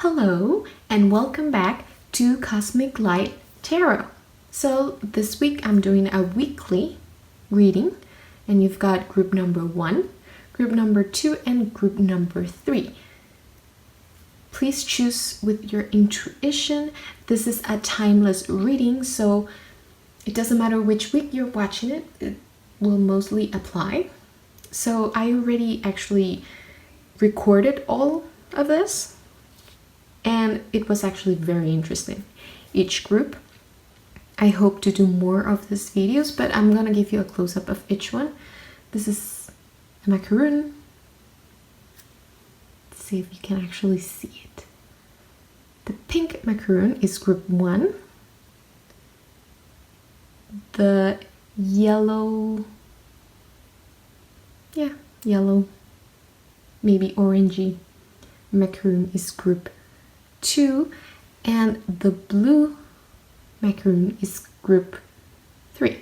Hello and welcome back to Cosmic Light Tarot. So this week I'm doing a weekly reading and you've got group number 1, group number 2 and group number 3. Please choose with your intuition. This is a timeless reading, so it doesn't matter which week you're watching it, it will mostly apply. So I already actually recorded all of this and it was actually very interesting. Each group, I hope to do more of these videos, but I'm gonna give you a close-up of each one. This is a macaroon. Let's see if you can actually see it. The pink macaroon is group 1. The yellow, yellow, maybe orangey macaroon is group 2, and the blue macaroon is group 3.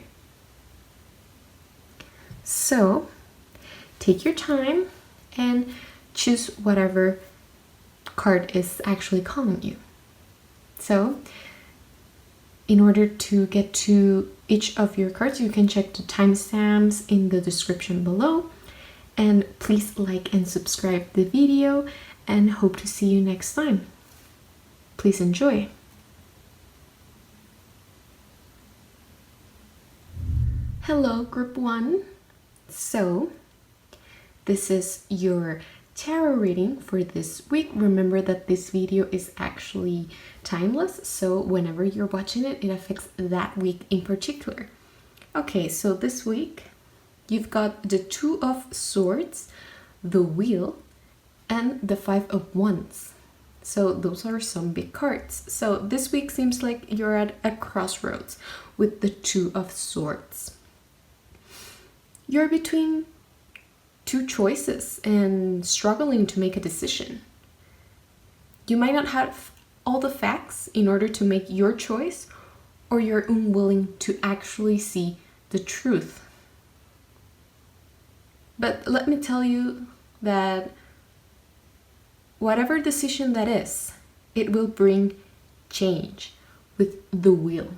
So take your time and choose whatever card is actually calling you. So in order to get to each of your cards, you can check the timestamps in the description below. And please like and subscribe the video and hope to see you next time. Please enjoy. Hello, group 1. So this is your tarot reading for this week. Remember that this video is actually timeless, so whenever you're watching it, it affects that week in particular. Okay, so this week you've got the 2 of Swords, the Wheel, and the 5 of Wands. So those are some big cards. So this week seems like you're at a crossroads with the 2 of Swords. You're between 2 choices and struggling to make a decision. You might not have all the facts in order to make your choice, or you're unwilling to actually see the truth. But let me tell you that whatever decision that is, it will bring change with the Wheel.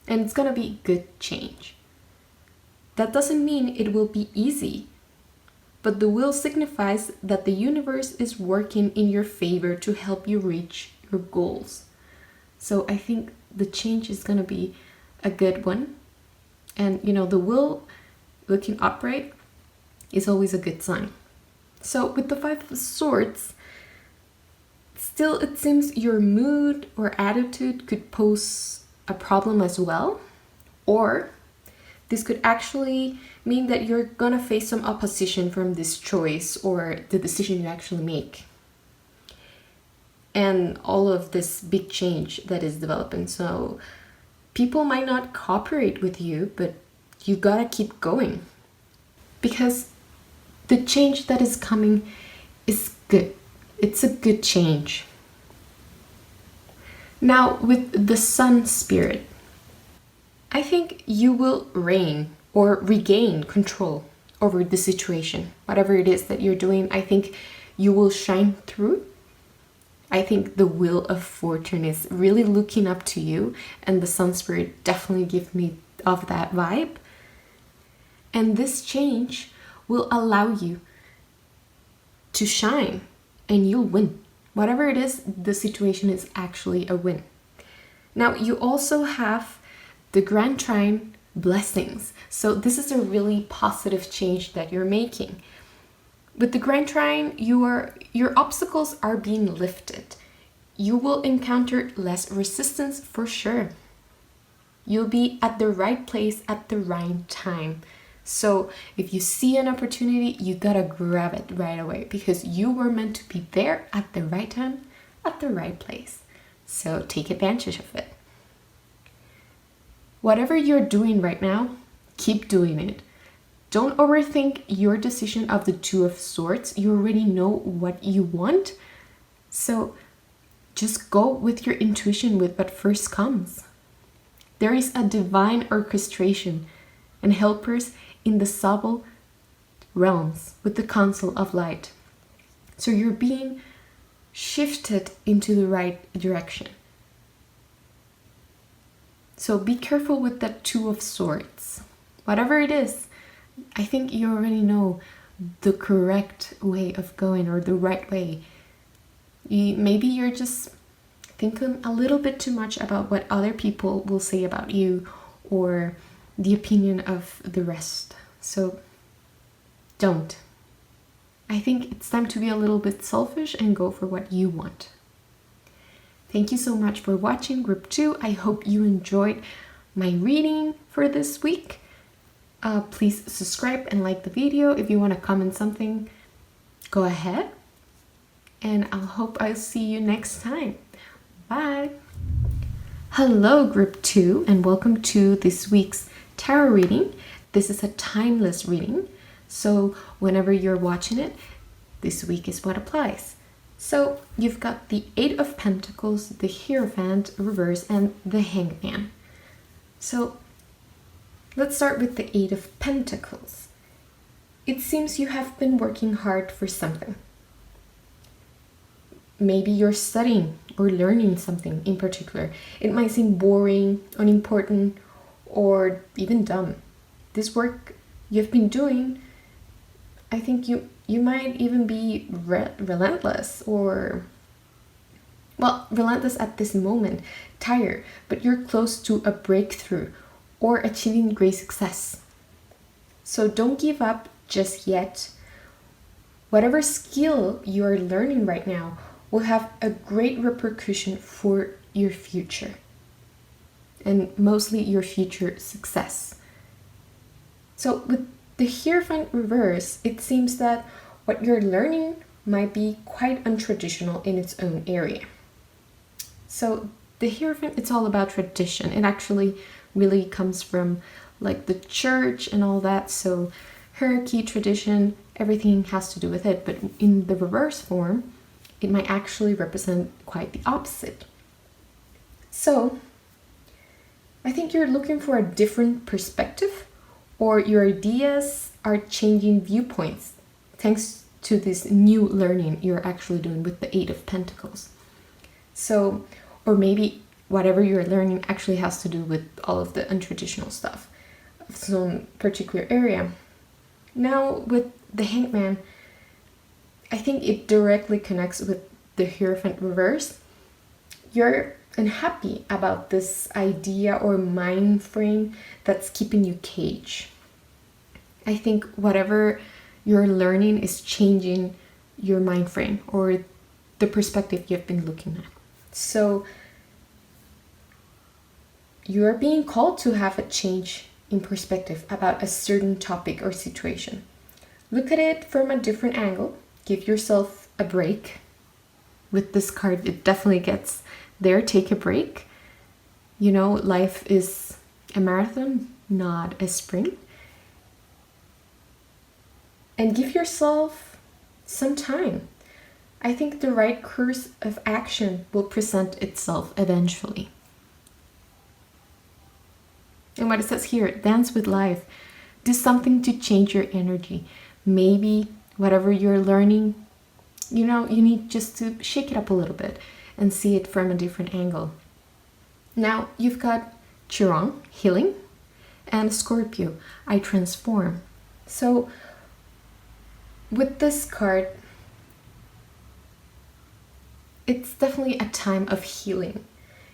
And it's gonna be good change. That doesn't mean it will be easy, but the Wheel signifies that the universe is working in your favor to help you reach your goals. So I think the change is gonna be a good one. And you know, the Wheel looking upright is always a good sign. So with the 5 of Swords, still it seems your mood or attitude could pose a problem as well. Or this could actually mean that you're gonna face some opposition from this choice or the decision you actually make. And all of this big change that is developing. So people might not cooperate with you, but you gotta keep going. Because the change that is coming is good. It's a good change. Now with the Sun spirit, I think you will reign or regain control over the situation. Whatever it is that you're doing, I think you will shine through. I think the Wheel of Fortune is really looking up to you, and the Sun spirit definitely gives me of that vibe. And this change will allow you to shine and you'll win. Whatever it is, the situation is actually a win. Now you also have the Grand Trine blessings. So this is a really positive change that you're making. With the Grand Trine, your obstacles are being lifted. You will encounter less resistance for sure. You'll be at the right place at the right time. So if you see an opportunity, you gotta grab it right away because you were meant to be there at the right time, at the right place. So take advantage of it. Whatever you're doing right now, keep doing it. Don't overthink your decision of the 2 of Swords. You already know what you want. So just go with your intuition with what first comes. There is a divine orchestration and helpers in the subtle realms with the Council of Light. So you're being shifted into the right direction. So be careful with that Two of Swords. Whatever it is, I think you already know the correct way of going, or the right way. Maybe you're just thinking a little bit too much about what other people will say about you, or the opinion of the rest. So don't. I think it's time to be a little bit selfish and go for what you want. Thank you so much for watching Group 2. I hope you enjoyed my reading for this week. Please subscribe and like the video. If you want to comment something, go ahead. And I'll see you next time. Bye. Hello, Group 2, and welcome to this week's tarot reading. This is a timeless reading, so whenever you're watching it, this week is what applies. So you've got the Eight of Pentacles, the Hierophant reverse, and the Hangman. So let's start with the Eight of Pentacles. It seems you have been working hard for something. Maybe you're studying or learning something in particular. It might seem boring, unimportant, or even dumb. This work you've been doing, I think you might even be relentless, or, well, relentless at this moment, tired, but you're close to a breakthrough or achieving great success. So don't give up just yet. Whatever skill you are learning right now will have a great repercussion for your future, and mostly your future success. So with the Hierophant reverse, it seems that what you're learning might be quite untraditional in its own area. So the Hierophant, it's all about tradition. It actually really comes from like the church and all that. So hierarchy, tradition, everything has to do with it. But in the reverse form, it might actually represent quite the opposite. So I think you're looking for a different perspective, or your ideas are changing viewpoints thanks to this new learning you're actually doing with the Eight of Pentacles. So, or maybe whatever you're learning actually has to do with all of the untraditional stuff of some particular area. Now with the Hangman, I think it directly connects with the Hierophant reverse. You're unhappy about this idea or mind frame that's keeping you caged. I think whatever you're learning is changing your mind frame or the perspective you've been looking at. So you are being called to have a change in perspective about a certain topic or situation. Look at it from a different angle. Give yourself a break. With this card, it definitely gets there. Take a break. You know, life is a marathon, not a sprint. And give yourself some time. I think the right course of action will present itself eventually. And what it says here, dance with life. Do something to change your energy. Maybe whatever you're learning, you know, you need just to shake it up a little bit and see it from a different angle. Now you've got Chiron, healing, and Scorpio, I transform. So with this card, it's definitely a time of healing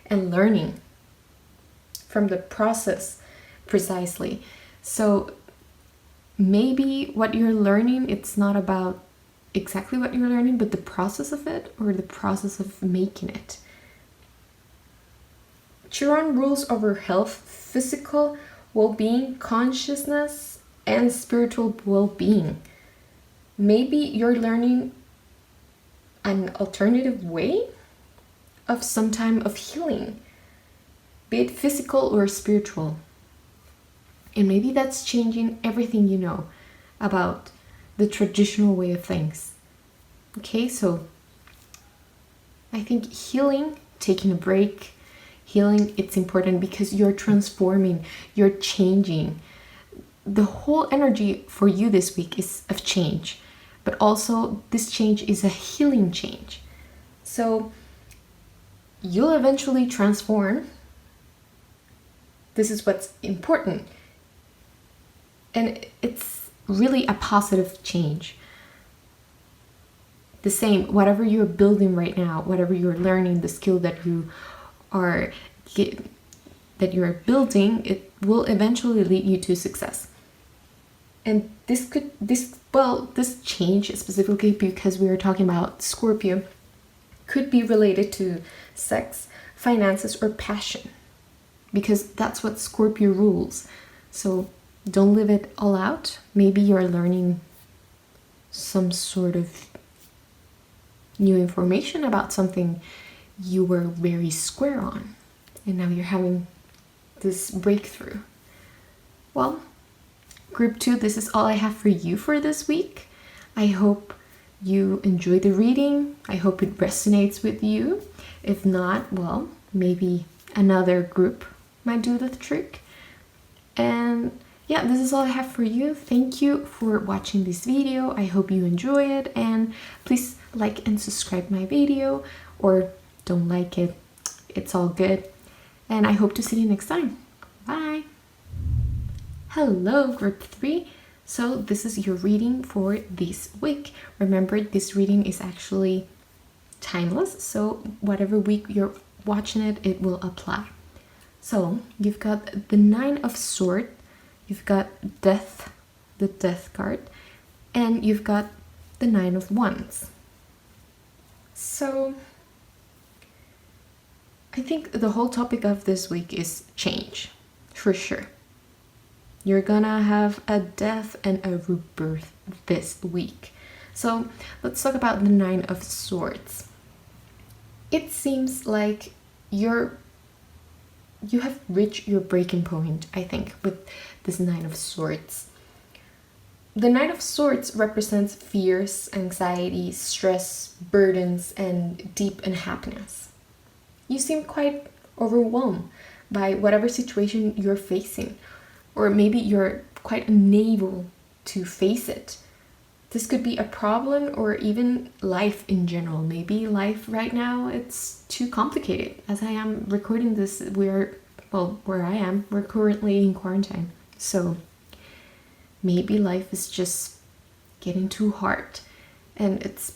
and learning from the process precisely. So maybe what you're learning, it's not about exactly what you're learning, but the process of it, or the process of making it. Chiron rules over health, physical well-being, consciousness, and spiritual well-being. Maybe you're learning an alternative way of some time of healing, be it physical or spiritual. And maybe that's changing everything you know about the traditional way of things. Okay, so I think healing, taking a break, healing, it's important because you're transforming, you're changing. The whole energy for you this week is of change, but also this change is a healing change. So you'll eventually transform. This is what's important. And it's really a positive change. The same, whatever you're building right now, whatever you're learning, the skill that you're building, it will eventually lead you to success. And this change specifically, because we are talking about Scorpio, could be related to sex, finances, or passion, because that's what Scorpio rules. So don't live it all out. Maybe you're learning some sort of new information about something you were very square on, and now you're having this breakthrough. Well, Group 2, this is all I have for you for this week. I hope you enjoy the reading. I hope it resonates with you. If not, well, maybe another group might do the trick. And yeah, this is all I have for you. Thank you for watching this video. I hope you enjoy it, and please like and subscribe my video, or don't like it. It's all good. And I hope to see you next time. Bye. Hello, Group 3. So this is your reading for this week. Remember, this reading is actually timeless. So whatever week you're watching it, it will apply. So you've got the 9 of Swords. You've got Death, the Death card, and you've got the 9 of Wands. So I think the whole topic of this week is change, for sure. You're gonna have a death and a rebirth this week. So let's talk about the 9 of Swords. It seems like you have reached your breaking point, I think, with this 9 of Swords. The 9 of Swords represents fears, anxiety, stress, burdens, and deep unhappiness. You seem quite overwhelmed by whatever situation you're facing, or maybe you're quite unable to face it. This could be a problem, or even life in general. Maybe life right now, it's too complicated. As I am recording this, where I am, we're currently in quarantine. So maybe life is just getting too hard, and it's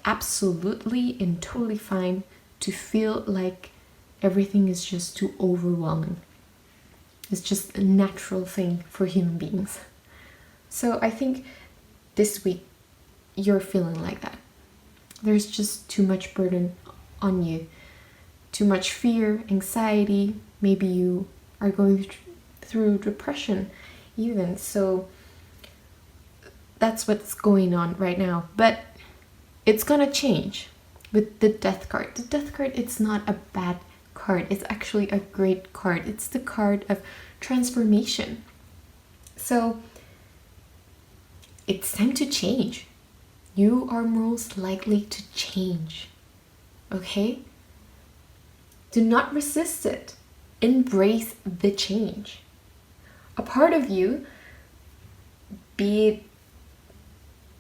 absolutely and totally fine to feel like everything is just too overwhelming. It's just a natural thing for human beings. So I think this week you're feeling like that. There's just too much burden on you, too much fear, anxiety. Maybe you are going through depression even. So that's what's going on right now. But it's gonna change with the Death card. The Death card, it's not a bad card. It's actually a great card. It's the card of transformation. So it's time to change. You are most likely to change. Okay? Do not resist it. Embrace the change. A part of you, be it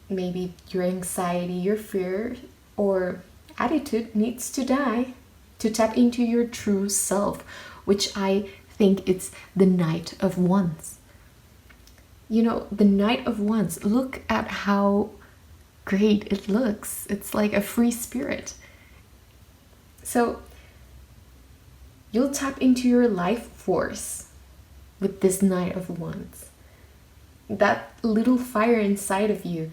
maybe your anxiety, your fear, or attitude, needs to die to tap into your true self, which I think it's the Knight of Wands. You know, the Knight of Wands, look at how great it looks. It's like a free spirit. So you'll tap into your life force with this Knight of Wands. That little fire inside of you.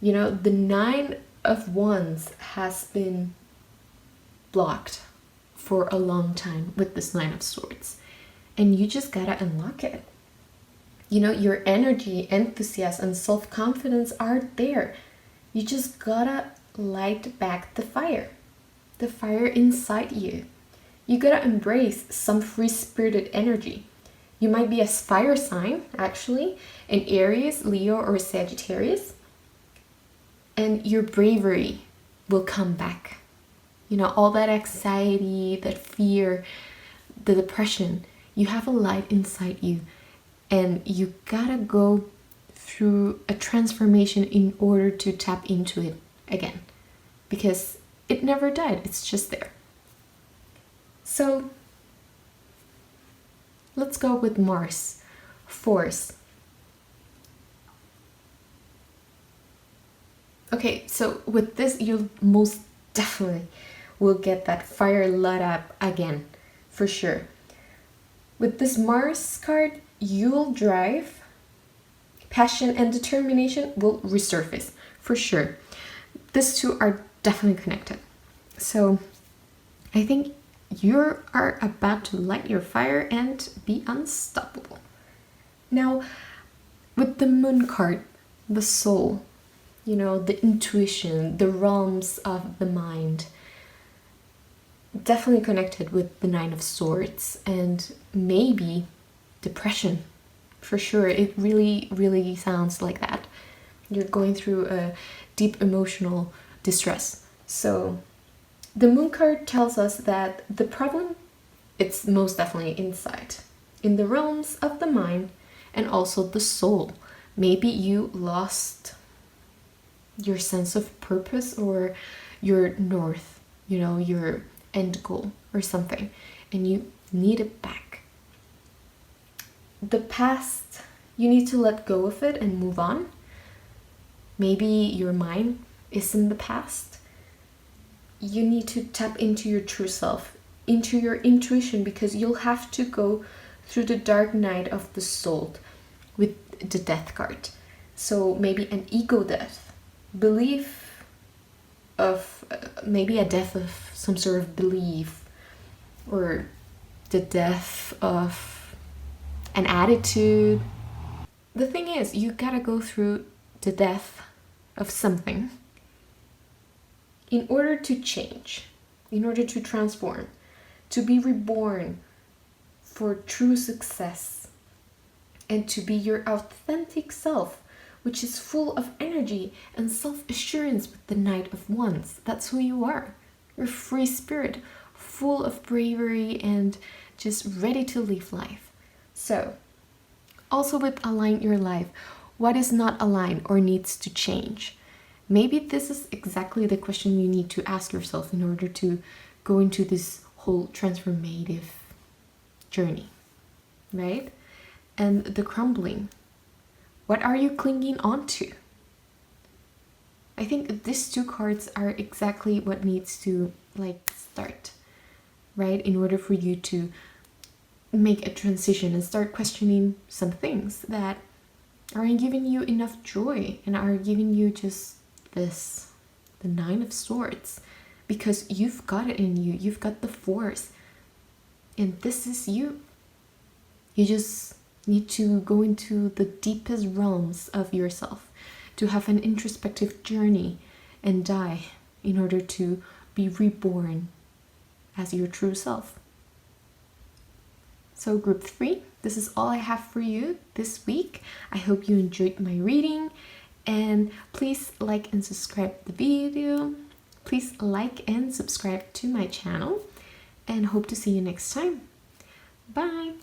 You know, the 9 of Wands has been blocked for a long time with this 9 of Swords. And you just gotta unlock it. You know, your energy, enthusiasm, and self-confidence are there. You just gotta light back the fire inside you. You gotta embrace some free-spirited energy. You might be a fire sign, actually, an Aries, Leo, or Sagittarius. And your bravery will come back. You know, all that anxiety, that fear, the depression, you have a light inside you, and you gotta go through a transformation in order to tap into it again, because it never died. It's just there. So let's go with Mars. Force. Okay, so with this, you most definitely will get that fire lit up again, for sure. With this Mars card, you'll drive, passion and determination will resurface, for sure. These two are definitely connected. So I think you are about to light your fire and be unstoppable. Now, with the Moon card, the soul, the intuition, the realms of the mind, definitely connected with the Nine of Swords and maybe depression. For sure, it really, really sounds like that. You're going through a deep emotional distress. So the Moon card tells us that the problem, it's most definitely inside, in the realms of the mind and also the soul. Maybe you lost your sense of purpose or your north, your end goal or something, and you need it back. The past, you need to let go of it and move on. Maybe your mind is in the past. You need to tap into your true self, into your intuition, because you'll have to go through the dark night of the soul with the Death card. So maybe an ego death, belief of maybe a death of some sort of belief, or the death of an attitude. The thing is, you gotta go through the death of something in order to change, in order to transform, to be reborn for true success, and to be your authentic self, which is full of energy and self-assurance with the Knight of Wands. That's who you are. You're a free spirit, full of bravery and just ready to live life. So, also with Align Your Life, what is not aligned or needs to change? Maybe this is exactly the question you need to ask yourself in order to go into this whole transformative journey, right? And the crumbling. What are you clinging on to? I think these two cards are exactly what needs to start, right? In order for you to make a transition and start questioning some things that aren't giving you enough joy and are giving you just this, the Nine of Swords, because you've got it in you. You've got the force, and this is you. You just need to go into the deepest realms of yourself, to have an introspective journey and die in order to be reborn as your true self. So group 3, this is all I have for you this week. I hope you enjoyed my reading, and please like and subscribe the video. Please like and subscribe to my channel, and hope to see you next time. Bye!